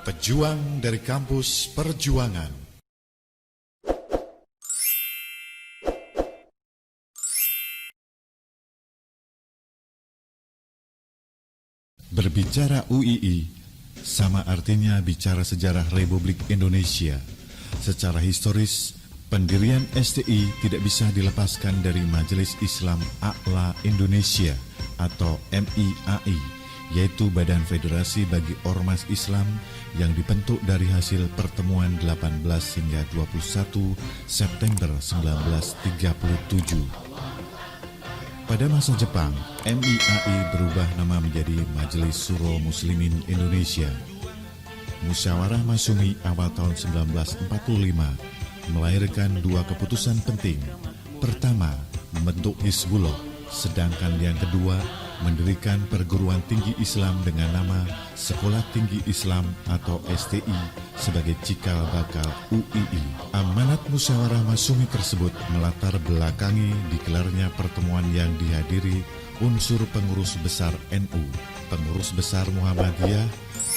Pejuang dari kampus perjuangan. Berbicara UII sama artinya bicara sejarah Republik Indonesia. Secara historis, pendirian STI tidak bisa dilepaskan dari Majelis Islam A'la Indonesia atau MIAI, yaitu Badan Federasi bagi Ormas Islam yang dibentuk dari hasil pertemuan 18 hingga 21 September 1937. Pada masa Jepang, MIAI berubah nama menjadi Majelis Syuro Muslimin Indonesia. Musyawarah Masyumi awal tahun 1945 melahirkan dua keputusan penting. Pertama, membentuk Hizbullah, sedangkan yang kedua, mendirikan perguruan tinggi Islam dengan nama Sekolah Tinggi Islam atau STI sebagai cikal bakal UII. Amanat musyawarah Masyumi tersebut melatar belakangi digelarnya pertemuan yang dihadiri unsur pengurus besar NU, pengurus besar Muhammadiyah,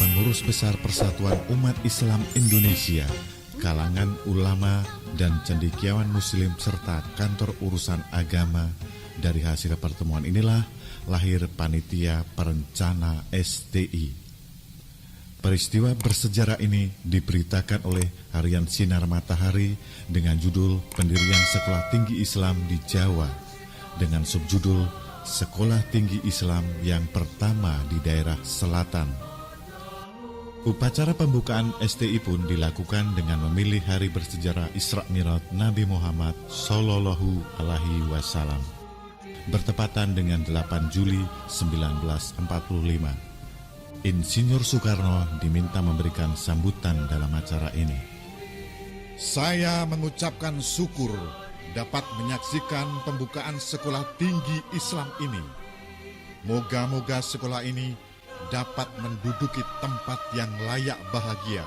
pengurus besar Persatuan Umat Islam Indonesia, kalangan ulama dan cendekiawan muslim serta kantor urusan agama. Dari hasil pertemuan inilah lahir Panitia Perencana STI. Peristiwa bersejarah ini diberitakan oleh harian Sinar Matahari dengan judul Pendirian Sekolah Tinggi Islam di Jawa dengan subjudul Sekolah Tinggi Islam yang pertama di daerah selatan. Upacara pembukaan STI pun dilakukan dengan memilih hari bersejarah Isra Mi'raj Nabi Muhammad Sallallahu Alaihi Wasallam, bertepatan dengan 8 Juli 1945. Insinyur Soekarno diminta memberikan sambutan dalam acara ini. Saya mengucapkan syukur dapat menyaksikan pembukaan sekolah tinggi Islam ini. Moga-moga sekolah ini dapat menduduki tempat yang layak bahagia.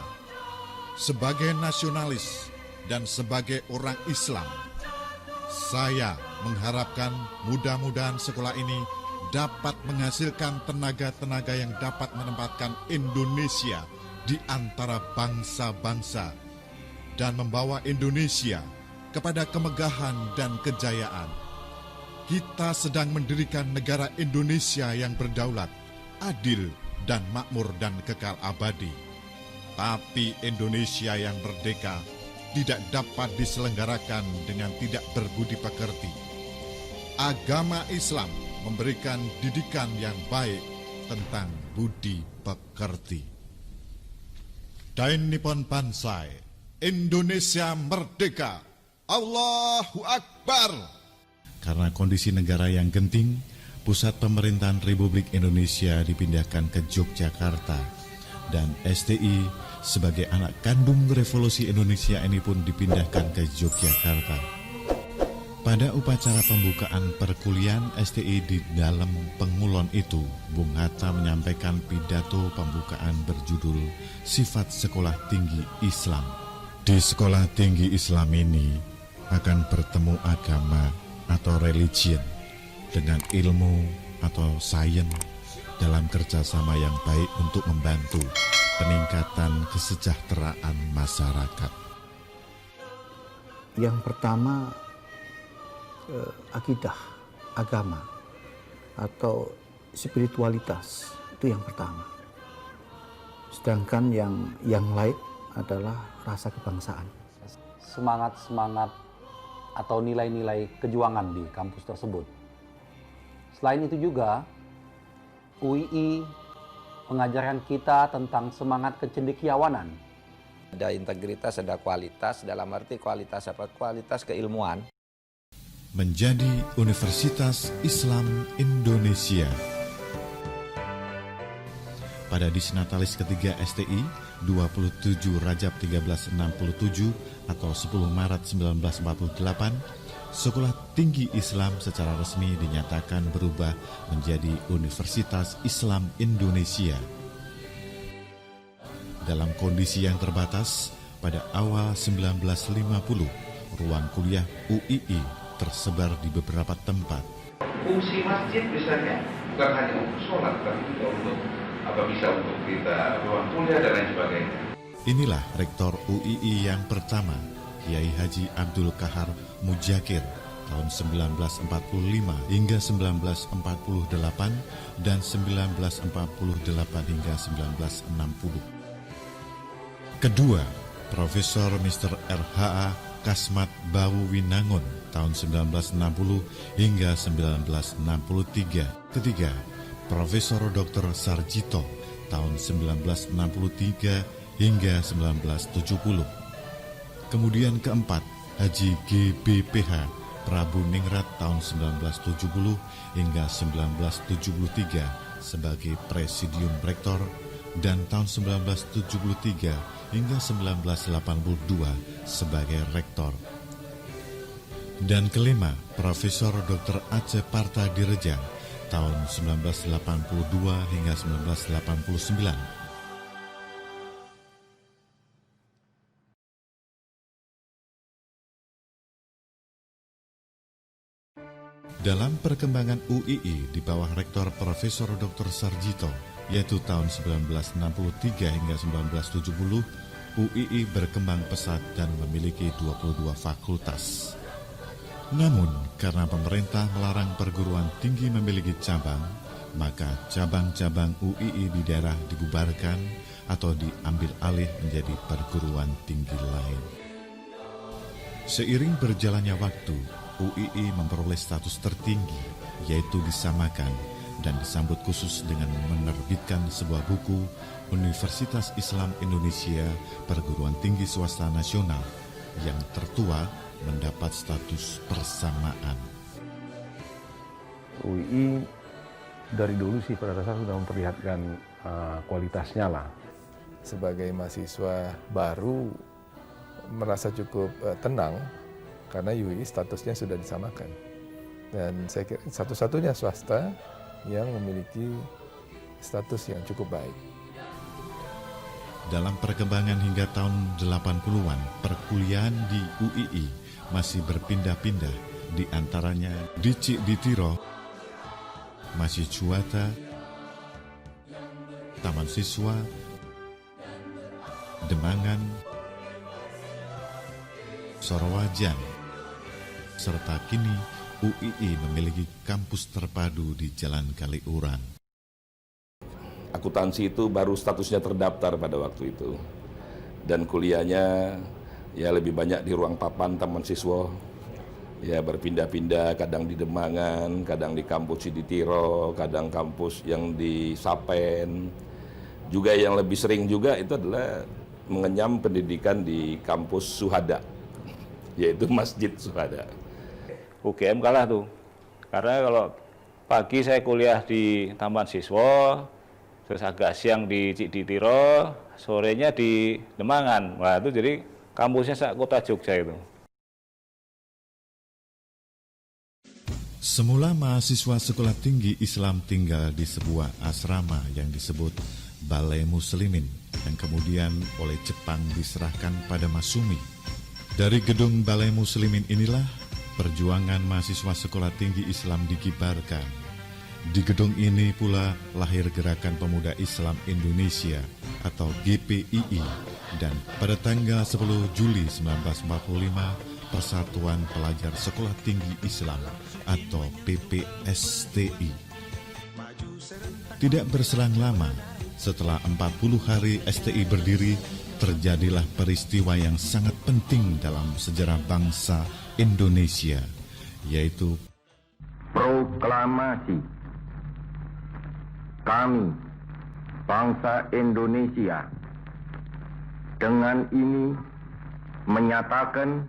Sebagai nasionalis dan sebagai orang Islam, saya mengharapkan mudah-mudahan sekolah ini dapat menghasilkan tenaga-tenaga yang dapat menempatkan Indonesia di antara bangsa-bangsa dan membawa Indonesia kepada kemegahan dan kejayaan. Kita sedang mendirikan negara Indonesia yang berdaulat, adil dan makmur dan kekal abadi. Tapi Indonesia yang merdeka tidak dapat diselenggarakan dengan tidak berbudi pekerti. Agama Islam memberikan didikan yang baik tentang budi pekerti. Dain Nippon Banzai, Indonesia merdeka, Allahu Akbar. Karena kondisi negara yang genting, pusat pemerintahan Republik Indonesia dipindahkan ke Yogyakarta dan STI sebagai anak kandung revolusi Indonesia ini pun dipindahkan ke Yogyakarta. Pada upacara pembukaan perkuliahan STI di dalam Pengulon itu, Bung Hatta menyampaikan pidato pembukaan berjudul Sifat Sekolah Tinggi Islam. Di Sekolah Tinggi Islam ini akan bertemu agama atau religion dengan ilmu atau sains dalam kerjasama yang baik untuk membantu peningkatan kesejahteraan masyarakat. Yang pertama, akidah, agama, atau spiritualitas, itu yang pertama. Sedangkan yang lain adalah rasa kebangsaan. Semangat-semangat atau nilai-nilai kejuangan di kampus tersebut. Selain itu juga, UII mengajarkan kita tentang semangat kecendekiawanan. Ada integritas, ada kualitas, dalam arti kualitas apa? Kualitas keilmuan. Menjadi Universitas Islam Indonesia. Pada disnatalis ketiga STI, 27 Rajab 1367 atau 10 Maret 1948, Sekolah Tinggi Islam secara resmi dinyatakan berubah menjadi Universitas Islam Indonesia. Dalam kondisi yang terbatas, pada awal 1950, ruang kuliah UII tersebar di beberapa tempat. Fungsi masjid misalnya bukan hanya untuk sholat, tapi juga untuk apa bisa untuk kita ruang kuliah dan lain sebagainya. Inilah Rektor UII yang pertama, Kiai Haji Abdul Kahar Mujakir, tahun 1945 hingga 1948 dan 1948 hingga 1960. Kedua, Profesor Mr. R.H.A. Kasmat Bawu Winangun, tahun 1960 hingga 1963. Ketiga, Profesor Dr. Sarjito, tahun 1963 hingga 1970. Kemudian keempat, Haji GBPH Prabu Ningrat tahun 1970 hingga 1973 sebagai Presidium Rektor dan tahun 1973 hingga 1982 sebagai Rektor. Dan kelima, Profesor Dr. Aceh Parta Direja tahun 1982 hingga 1989. Dalam perkembangan UII di bawah Rektor Profesor Dr. Sarjito, yaitu tahun 1963 hingga 1970, UII berkembang pesat dan memiliki 22 fakultas. Namun, karena pemerintah melarang perguruan tinggi memiliki cabang, maka cabang-cabang UII di daerah dibubarkan atau diambil alih menjadi perguruan tinggi lain. Seiring berjalannya waktu, UII memperoleh status tertinggi, yaitu disamakan dan disambut khusus dengan menerbitkan sebuah buku Universitas Islam Indonesia Perguruan Tinggi Swasta Nasional yang tertua mendapat status persamaan. UII dari dulu sih pada dasarnya sudah memperlihatkan kualitasnya lah. Sebagai mahasiswa baru merasa cukup tenang karena UII statusnya sudah disamakan. Dan saya kira satu-satunya swasta yang memiliki status yang cukup baik. Dalam perkembangan hingga tahun 80-an, perkuliahan di UII masih berpindah-pindah, di antaranya di Cikditiro, Masjid Juwata, Taman Siswa, Demangan, Sorowajan, serta kini UII memiliki kampus terpadu di Jalan Kaliuran. Akuntansi itu baru statusnya terdaftar pada waktu itu. Dan kuliahnya ya lebih banyak di ruang papan Taman Siswa. Ya berpindah-pindah, kadang di Demangan, kadang di kampus Cikditiro, kadang kampus yang di Sapen. Juga yang lebih sering juga itu adalah mengenyam pendidikan di kampus Suhada, yaitu Masjid Suhada. UGM kalah tuh, karena kalau pagi saya kuliah di Taman Siswa, terus agak siang di Cikditiro, sorenya di Demangan. Wah itu jadi kampusnya sak kota Jogja itu. Semula mahasiswa sekolah tinggi Islam tinggal di sebuah asrama yang disebut Balai Muslimin, yang kemudian oleh Jepang diserahkan pada Masumi. Dari gedung Balai Muslimin inilah perjuangan mahasiswa sekolah tinggi Islam dikibarkan. Di gedung ini pula lahir Gerakan Pemuda Islam Indonesia atau GPII, dan pada tanggal 10 Juli 1945 Persatuan Pelajar Sekolah Tinggi Islam atau PPSTI. Tidak berselang lama, setelah 40 hari STI berdiri, terjadilah peristiwa yang sangat penting dalam sejarah bangsa Indonesia, yaitu proklamasi kami, bangsa Indonesia, dengan ini menyatakan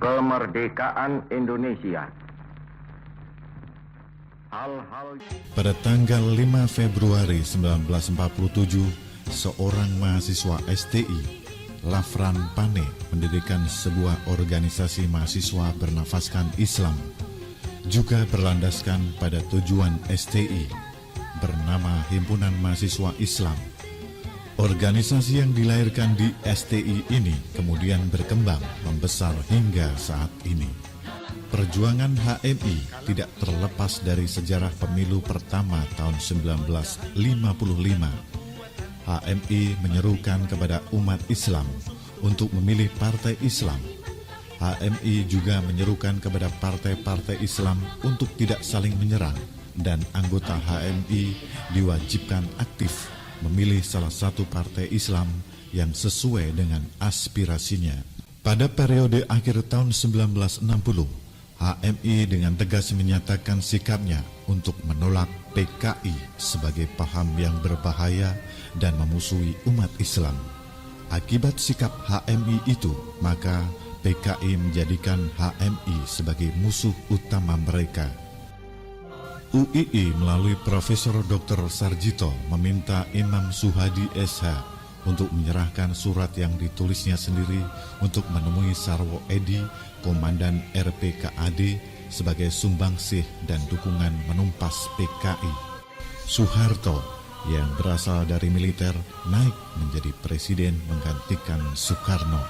kemerdekaan Indonesia. Pada tanggal 5 Februari 1947, seorang mahasiswa STI, Lafran Pane, mendirikan sebuah organisasi mahasiswa bernafaskan Islam, juga berlandaskan pada tujuan STI, bernama Himpunan Mahasiswa Islam. Organisasi yang dilahirkan di STI ini kemudian berkembang membesar hingga saat ini. Perjuangan HMI tidak terlepas dari sejarah pemilu pertama tahun 1955. HMI menyerukan kepada umat Islam untuk memilih partai Islam. HMI juga menyerukan kepada partai-partai Islam untuk tidak saling menyerang, dan anggota HMI diwajibkan aktif memilih salah satu partai Islam yang sesuai dengan aspirasinya. Pada periode akhir tahun 1960, HMI dengan tegas menyatakan sikapnya untuk menolak PKI sebagai paham yang berbahaya dan memusuhi umat Islam. Akibat sikap HMI itu, maka PKI menjadikan HMI sebagai musuh utama mereka. UII melalui Profesor Dr. Sarjito meminta Imam Suhadi SH untuk menyerahkan surat yang ditulisnya sendiri untuk menemui Sarwo Edi, Komandan RPKAD, sebagai sumbangsih dan dukungan menumpas PKI. Soeharto yang berasal dari militer naik menjadi presiden menggantikan Soekarno.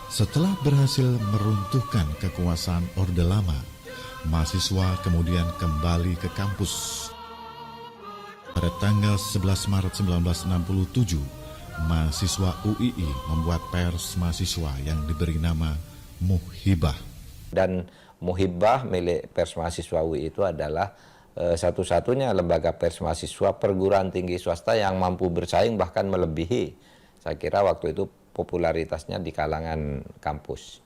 Setelah berhasil meruntuhkan kekuasaan Orde Lama, mahasiswa kemudian kembali ke kampus. Pada tanggal 11 Maret 1967, mahasiswa UII membuat pers mahasiswa yang diberi nama Muhibah. Dan Muhibah milik pers mahasiswa UI itu adalah satu-satunya lembaga pers mahasiswa perguruan tinggi swasta yang mampu bersaing bahkan melebihi, saya kira waktu itu, popularitasnya di kalangan kampus.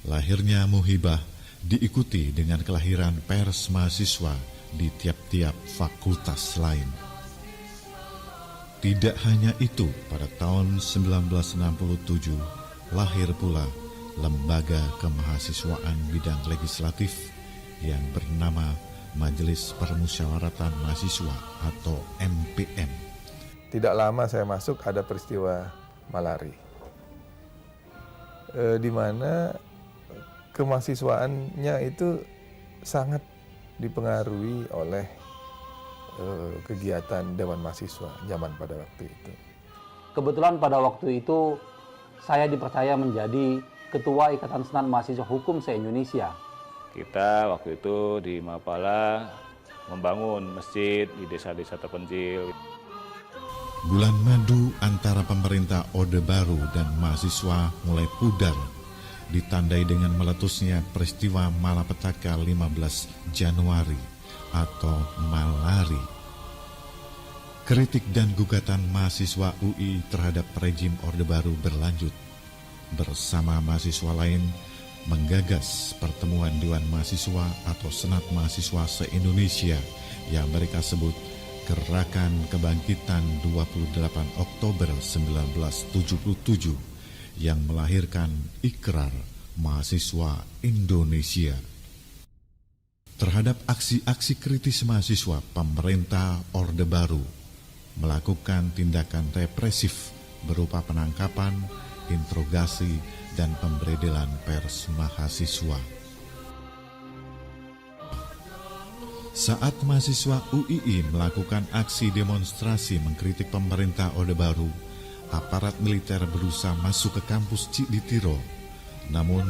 Lahirnya Muhibah diikuti dengan kelahiran pers mahasiswa di tiap-tiap fakultas lain. Tidak hanya itu, pada tahun 1967 lahir pula lembaga kemahasiswaan bidang legislatif yang bernama Majelis Permusyawaratan Mahasiswa atau MPM. Tidak lama saya masuk ada peristiwa malari, di mana kemahasiswaannya itu sangat dipengaruhi oleh kegiatan Dewan Mahasiswa zaman pada waktu itu. Kebetulan pada waktu itu saya dipercaya menjadi Ketua Ikatan Senat Mahasiswa Hukum se-Indonesia. Kita waktu itu di Mapala membangun masjid di desa-desa terpencil. Bulan madu antara pemerintah Orde Baru dan mahasiswa mulai pudar, ditandai dengan meletusnya peristiwa malapetaka 15 Januari atau malari. Kritik dan gugatan mahasiswa UI terhadap rejim Orde Baru berlanjut. Bersama mahasiswa lain menggagas pertemuan Dewan Mahasiswa atau Senat Mahasiswa se-Indonesia yang mereka sebut Gerakan Kebangkitan 28 Oktober 1977 yang melahirkan Ikrar Mahasiswa Indonesia. Terhadap aksi-aksi kritis mahasiswa, pemerintah Orde Baru melakukan tindakan represif berupa penangkapan, interogasi, dan pemberedelan pers mahasiswa. Saat mahasiswa UII melakukan aksi demonstrasi mengkritik pemerintah Orde Baru, aparat militer berusaha masuk ke kampus Cikditiro. Namun,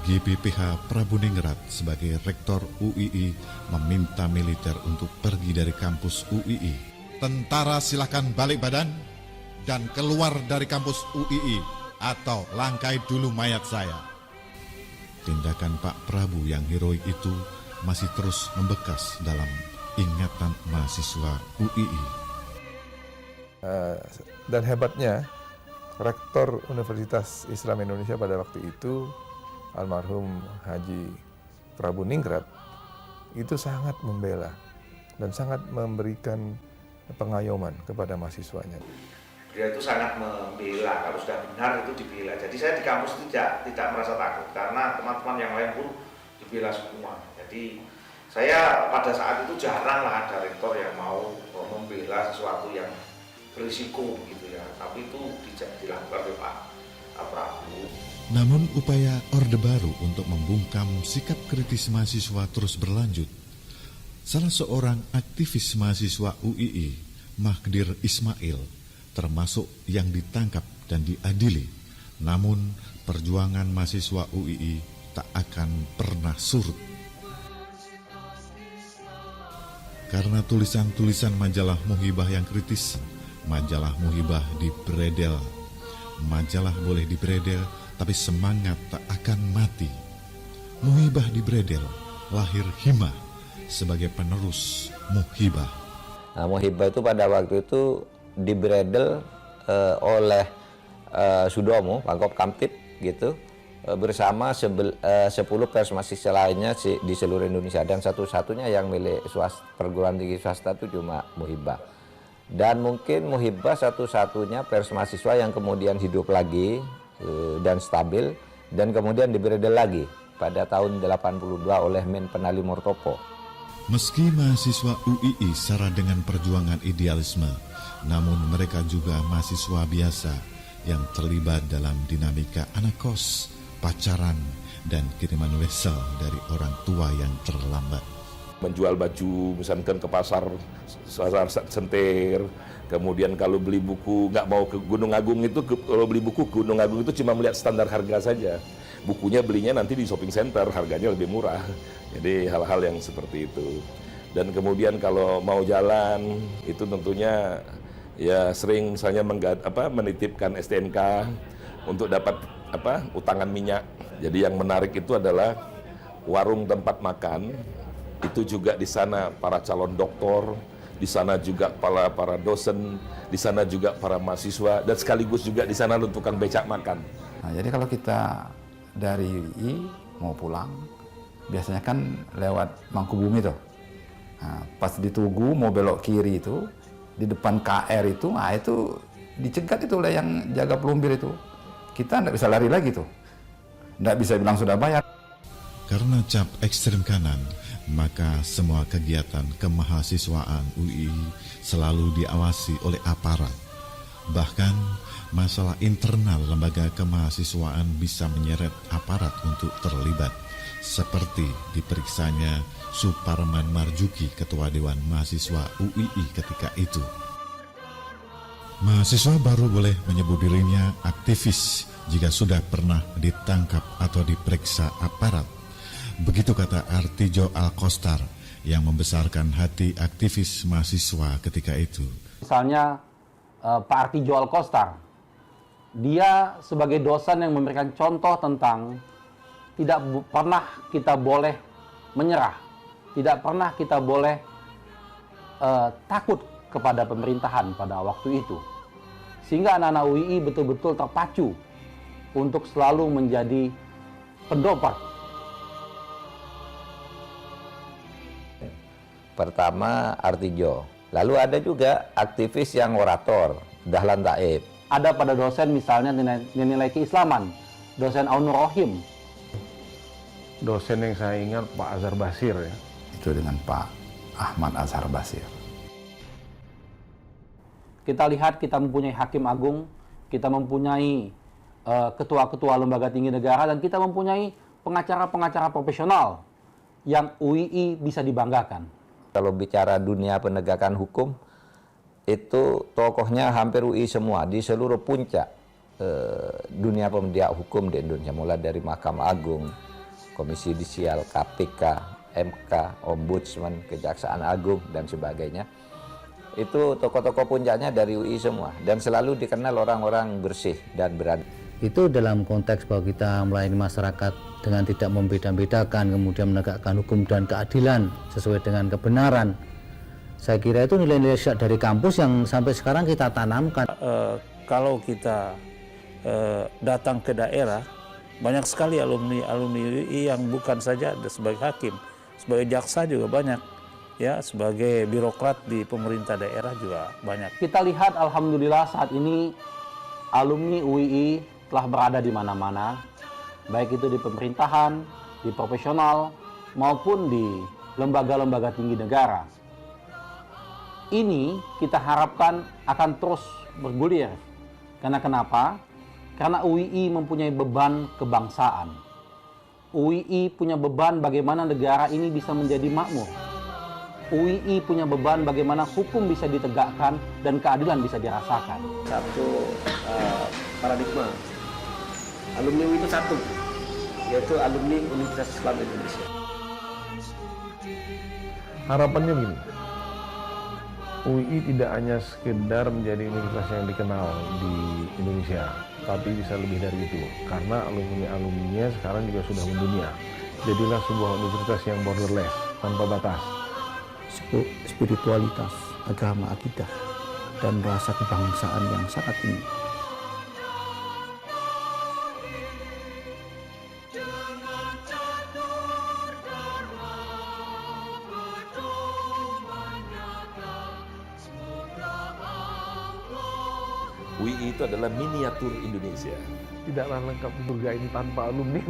GBPH Prabuningrat sebagai rektor UII meminta militer untuk pergi dari kampus UII. Tentara silakan balik badan dan keluar dari kampus UII atau langkai dulu mayat saya. Tindakan Pak Prabu yang heroik itu masih terus membekas dalam ingatan mahasiswa UII. Dan hebatnya, Rektor Universitas Islam Indonesia pada waktu itu, almarhum Haji Prabuningrat, itu sangat membela dan sangat memberikan pengayoman kepada mahasiswanya. Dia itu sangat membela, kalau sudah benar itu dibela. Jadi saya di kampus itu tidak merasa takut, karena teman-teman yang lain pun dibela semua. Jadi saya pada saat itu jarang lah ada rektor yang mau membela sesuatu yang berisiko gitu ya. Tapi itu dilakukan oleh Pak Prabu. Namun upaya Orde Baru untuk membungkam sikap kritis mahasiswa terus berlanjut. Salah seorang aktivis mahasiswa UII, Magdir Ismail, termasuk yang ditangkap dan diadili. Namun perjuangan mahasiswa UII tak akan pernah surut. Karena tulisan-tulisan majalah Muhibah yang kritis, majalah Muhibah dibredel. Majalah boleh dibredel, tapi semangat tak akan mati. Muhibah dibredel, lahir Himah sebagai penerus Muhibah. Nah, Muhibah itu pada waktu itu dibredel oleh Sudomo, Pangkop Kamtib gitu, bersama 10 pers mahasiswa lainnya di seluruh Indonesia, dan satu-satunya yang milik perguruan tinggi swasta itu cuma Muhibah. Dan mungkin Muhibah satu-satunya pers mahasiswa yang kemudian hidup lagi dan stabil, dan kemudian dibredel lagi pada tahun 82 oleh Men Penali Mortopo. Meski mahasiswa UII syarat dengan perjuangan idealisme, namun mereka juga mahasiswa biasa yang terlibat dalam dinamika anak kos, pacaran, dan kiriman wesel dari orang tua yang terlambat. Menjual baju misalkan ke pasar Sentir, kemudian kalau beli buku nggak mau ke Gunung Agung itu, kalau beli buku ke Gunung Agung itu cuma melihat standar harga saja. Bukunya belinya nanti di shopping center, harganya lebih murah. Jadi hal-hal yang seperti itu. Dan kemudian kalau mau jalan itu tentunya ya sering misalnya menitipkan STNK untuk dapat utangan minyak. Jadi yang menarik itu adalah warung tempat makan. Itu juga di sana para calon doktor, di sana juga para dosen, di sana juga para mahasiswa, dan sekaligus juga di sana tukang becak makan. Nah, jadi kalau kita dari UI mau pulang, biasanya kan lewat Mangkubumi tuh. Nah, pas di Tugu mau belok kiri itu, di depan KR itu, itu dicegat itu oleh yang jaga pelumbir itu. Kita nggak bisa lari lagi tuh, nggak bisa bilang sudah bayar. Karena cap ekstrem kanan, maka semua kegiatan kemahasiswaan UI selalu diawasi oleh aparat. Bahkan masalah internal lembaga kemahasiswaan bisa menyeret aparat untuk terlibat, seperti diperiksanya Suparman Marjuki, Ketua Dewan Mahasiswa UII ketika itu. Mahasiswa baru boleh menyebut dirinya aktivis jika sudah pernah ditangkap atau diperiksa aparat. Begitu kata Artijo Alkostar yang membesarkan hati aktivis mahasiswa ketika itu. Misalnya Pak Artijo Alkostar, dia sebagai dosen yang memberikan contoh tentang tidak pernah kita boleh menyerah, tidak pernah kita boleh takut kepada pemerintahan pada waktu itu. Sehingga anak-anak UII betul-betul terpacu untuk selalu menjadi pendoprak. Pertama Artijo, lalu ada juga aktivis yang orator, Dahlan Taib. Ada pada dosen misalnya nilai keislaman, dosen Aunur Rohim. Dosen yang saya ingat Pak Azhar Basir ya. Itu dengan Pak Ahmad Azhar Basir. Kita lihat kita mempunyai Hakim Agung, kita mempunyai ketua-ketua lembaga tinggi negara, dan kita mempunyai pengacara-pengacara profesional yang UII bisa dibanggakan. Kalau bicara dunia penegakan hukum, itu tokohnya hampir UI semua di seluruh puncak dunia penegak hukum di Indonesia, mulai dari Mahkamah Agung, Komisi Yudisial, KPK, MK, Ombudsman, Kejaksaan Agung, dan sebagainya. Itu tokoh-tokoh puncaknya dari UI semua, dan selalu dikenal orang-orang bersih dan berani. Itu dalam konteks bahwa kita melayani masyarakat dengan tidak membeda-bedakan, kemudian menegakkan hukum dan keadilan sesuai dengan kebenaran. Saya kira itu nilai-nilai dari kampus yang sampai sekarang kita tanamkan. Kalau kita datang ke daerah, banyak sekali alumni UI yang bukan saja sebagai hakim, sebagai jaksa juga banyak, ya, sebagai birokrat di pemerintah daerah juga banyak. Kita lihat alhamdulillah saat ini alumni UII telah berada di mana-mana, baik itu di pemerintahan, di profesional, maupun di lembaga-lembaga tinggi negara. Ini kita harapkan akan terus bergulir. Karena kenapa? Karena UII mempunyai beban kebangsaan. UII punya beban bagaimana negara ini bisa menjadi makmur. UII punya beban bagaimana hukum bisa ditegakkan dan keadilan bisa dirasakan. Satu paradigma. Alumni UI itu satu. yaitu alumni Universitas Islam Indonesia. Harapannya begini, UI tidak hanya sekedar menjadi universitas yang dikenal di Indonesia, tapi bisa lebih dari itu, karena alumni-alumninya sekarang juga sudah mendunia. Jadilah sebuah universitas yang borderless, tanpa batas. Spiritualitas, agama, akidah, dan rasa kebangsaan yang sangat tinggi. UI itu adalah miniatur Indonesia. Tidaklah lengkap surga ini tanpa alumni.